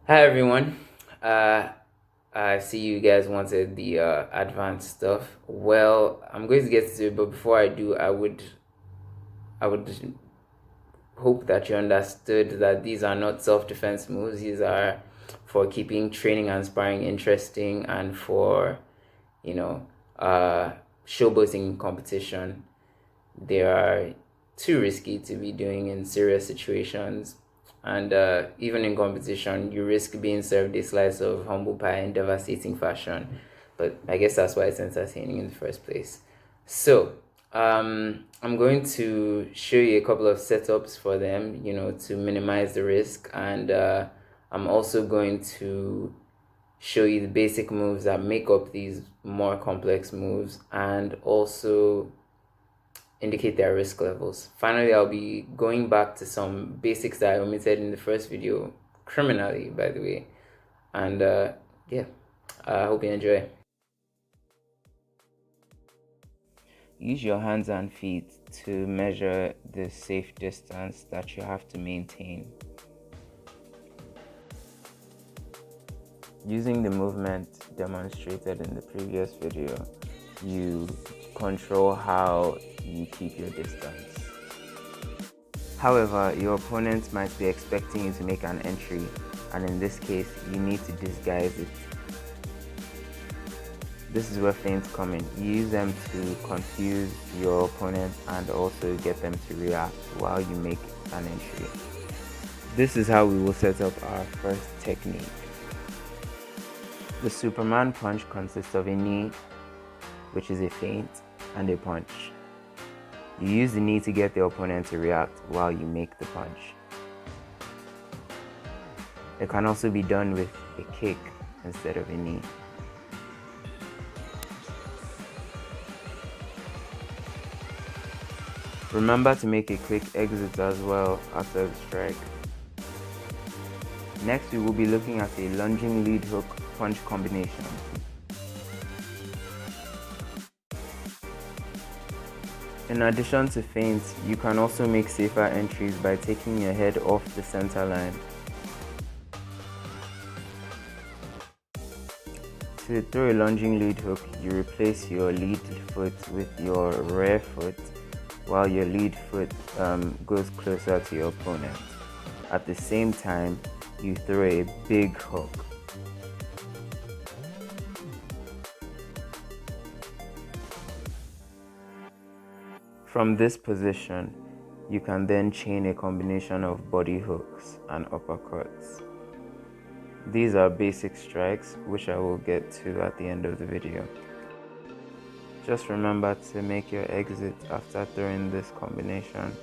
Hi everyone. Uh, I see you guys wanted the advanced stuff. Well, I'm going to get to it, but before I do, I would hope that you understood that these are not self-defense moves. These are for keeping training and sparring interesting and for you know uh showboating competition. They are too risky to be doing in serious situations. And even in competition, you risk being served a slice of humble pie in devastating fashion. But I guess that's why it's entertaining in the first place. So, I'm going to show you a couple of setups for them, to minimize the risk. And I'm also going to show you the basic moves that make up these more complex moves and also indicate their risk levels. Finally, I'll be going back to some basics that I omitted in the first video, criminally, by the way. And yeah, I hope you enjoy. Use your hands and feet to measure the safe distance that you have to maintain. Using the movement demonstrated in the previous video, you control how you keep your distance. However, your opponent might be expecting you to make an entry, and in this case, you need to disguise it. This is where feints come in. You use them to confuse your opponent and also get them to react while you make an entry. This is how we will set up our first technique. The Superman punch consists of a knee, which is a feint, and a punch. You use the knee to get the opponent to react while you make the punch. It can also be done with a kick instead of a knee. Remember to make a quick exit as well after the strike. Next, we will be looking at a lunging lead hook punch combination. In addition to feints, you can also make safer entries by taking your head off the center line. To throw a lunging lead hook, you replace your lead foot with your rear foot while your lead foot goes closer to your opponent. At the same time, you throw a big hook. From this position, you can then chain a combination of body hooks and uppercuts. These are basic strikes, which I will get to at the end of the video. Just remember to make your exit after throwing this combination.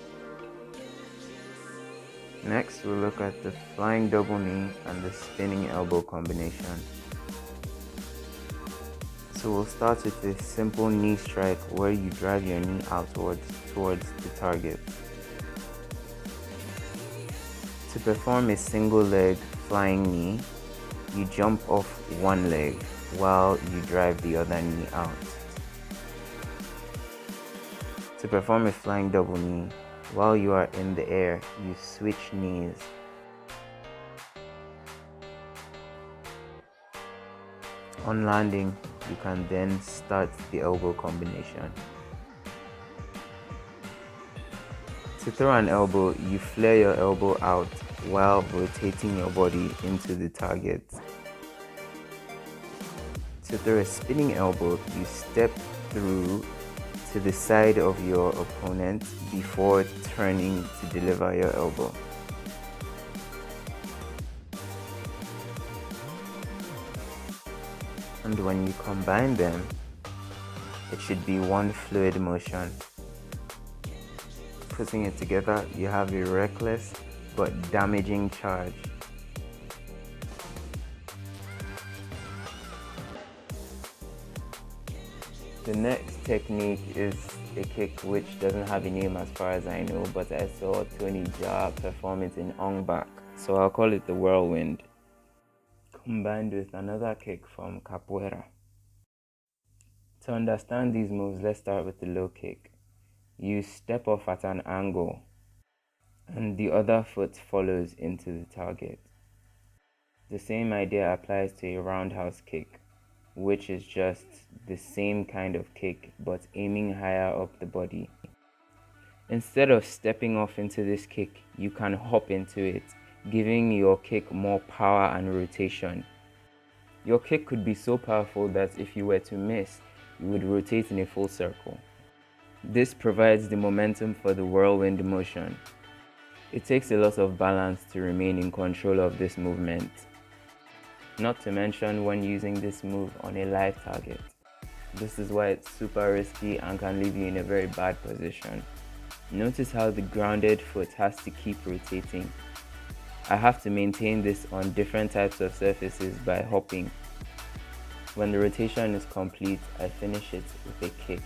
Next, we'll look at the flying double knee and the spinning elbow combination. So we'll start with a simple knee strike where you drive your knee outwards towards the target. To perform a single leg flying knee, you jump off one leg while you drive the other knee out. To perform a flying double knee, while you are in the air, you switch knees. On landing, you can then start the elbow combination. To throw an elbow, you flare your elbow out while rotating your body into the target. To throw a spinning elbow, you step through to the side of your opponent before turning to deliver your elbow. And when you combine them, it should be one fluid motion. Putting it together, you have a reckless but damaging charge. The next technique is a kick which doesn't have a name as far as I know, but I saw Tony Jaa perform it in Ong Bak, so I'll call it the whirlwind, combined with another kick from capoeira. To understand these moves, let's start with the low kick. You step off at an angle and the other foot follows into the target. The same idea applies to a roundhouse kick, which is just the same kind of kick but aiming higher up the body. Instead of stepping off into this kick, you can hop into it, giving your kick more power and rotation. Your kick could be so powerful that if you were to miss, you would rotate in a full circle. This provides the momentum for the whirlwind motion. It takes a lot of balance to remain in control of this movement, not to mention when using this move on a live target. This is why it's super risky and can leave you in a very bad position. Notice how the grounded foot has to keep rotating. I have to maintain this on different types of surfaces by hopping. When the rotation is complete, I finish it with a kick.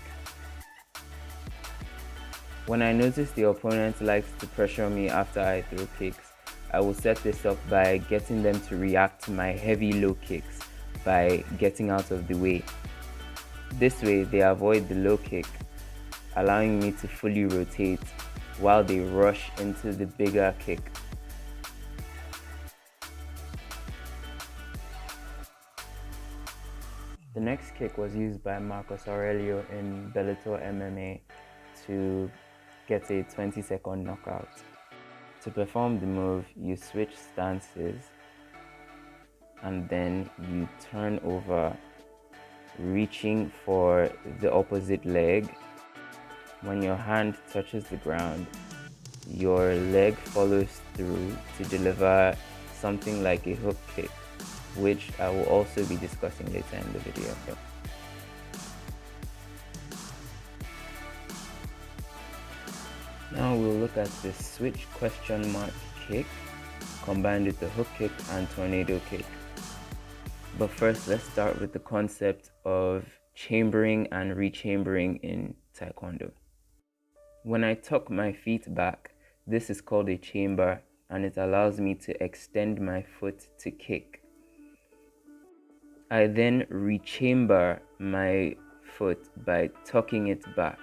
When I notice the opponent likes to pressure me after I throw kicks, I will set this up by getting them to react to my heavy low kicks by getting out of the way. This way they avoid the low kick, allowing me to fully rotate while they rush into the bigger kick. The next kick was used by Marcus Aurelio in Bellator MMA to get a 20-second knockout. To perform the move, you switch stances and then you turn over, reaching for the opposite leg. When your hand touches the ground, your leg follows through to deliver something like a hook kick, which I will also be discussing later in the video. Now we'll look at the switch question mark kick combined with the hook kick and tornado kick. But first, let's start with the concept of chambering and rechambering in Taekwondo. When I tuck my feet back, this is called a chamber and it allows me to extend my foot to kick. I then rechamber my foot by tucking it back.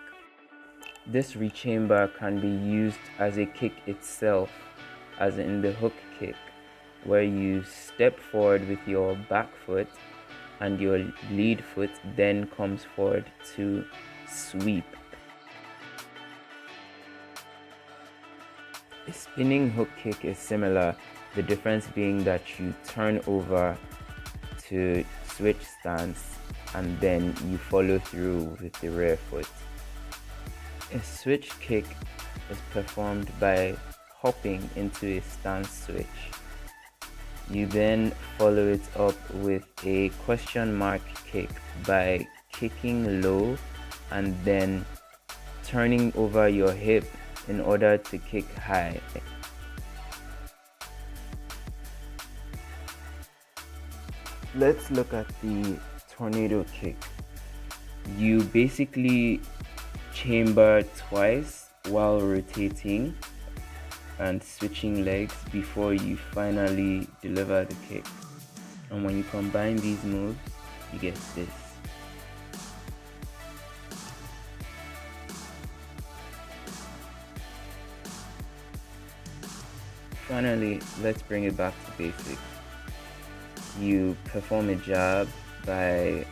This rechamber can be used as a kick itself, as in the hook kick, where you step forward with your back foot and your lead foot then comes forward to sweep. A spinning hook kick is similar, the difference being that you turn over to switch stance and then you follow through with the rear foot. A switch kick is performed by hopping into a stance switch. You then follow it up with a question mark kick by kicking low and then turning over your hip in order to kick high. Let's look at the tornado kick. You basically chamber twice while rotating and switching legs before you finally deliver the kick. And when you combine these moves, you get this. Finally, let's bring it back to basics. You perform a jab by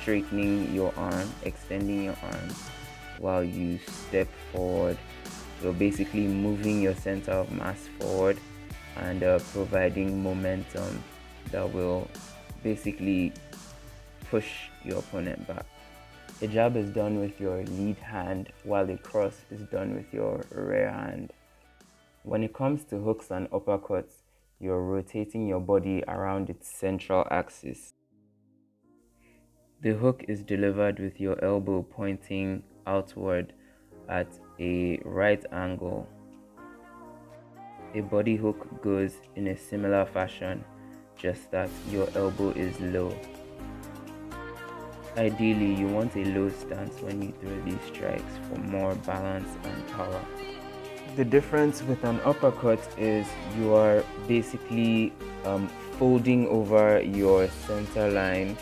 straightening your arm, extending your arm while you step forward. You're basically moving your center of mass forward and providing momentum that will basically push your opponent back. A jab is done with your lead hand while a cross is done with your rear hand. When it comes to hooks and uppercuts, you're rotating your body around its central axis. The hook is delivered with your elbow pointing outward at a right angle. A body hook goes in a similar fashion, just that your elbow is low. Ideally, you want a low stance when you throw these strikes for more balance and power. The difference with an uppercut is you are basically folding over your center line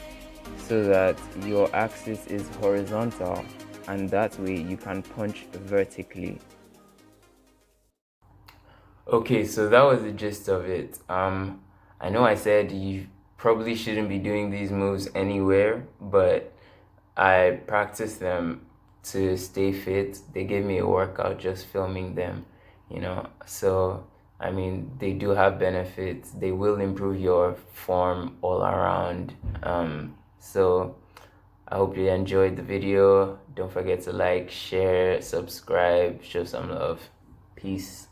so that your axis is horizontal, and that way you can punch vertically. Okay, so that was the gist of it. I know I said you probably shouldn't be doing these moves anywhere, but I practice them to stay fit. They gave me a workout just filming them, you know. So, I mean, they do have benefits. They will improve your form all around. So I hope you enjoyed the video. Don't forget to like, share, subscribe, show some love. Peace.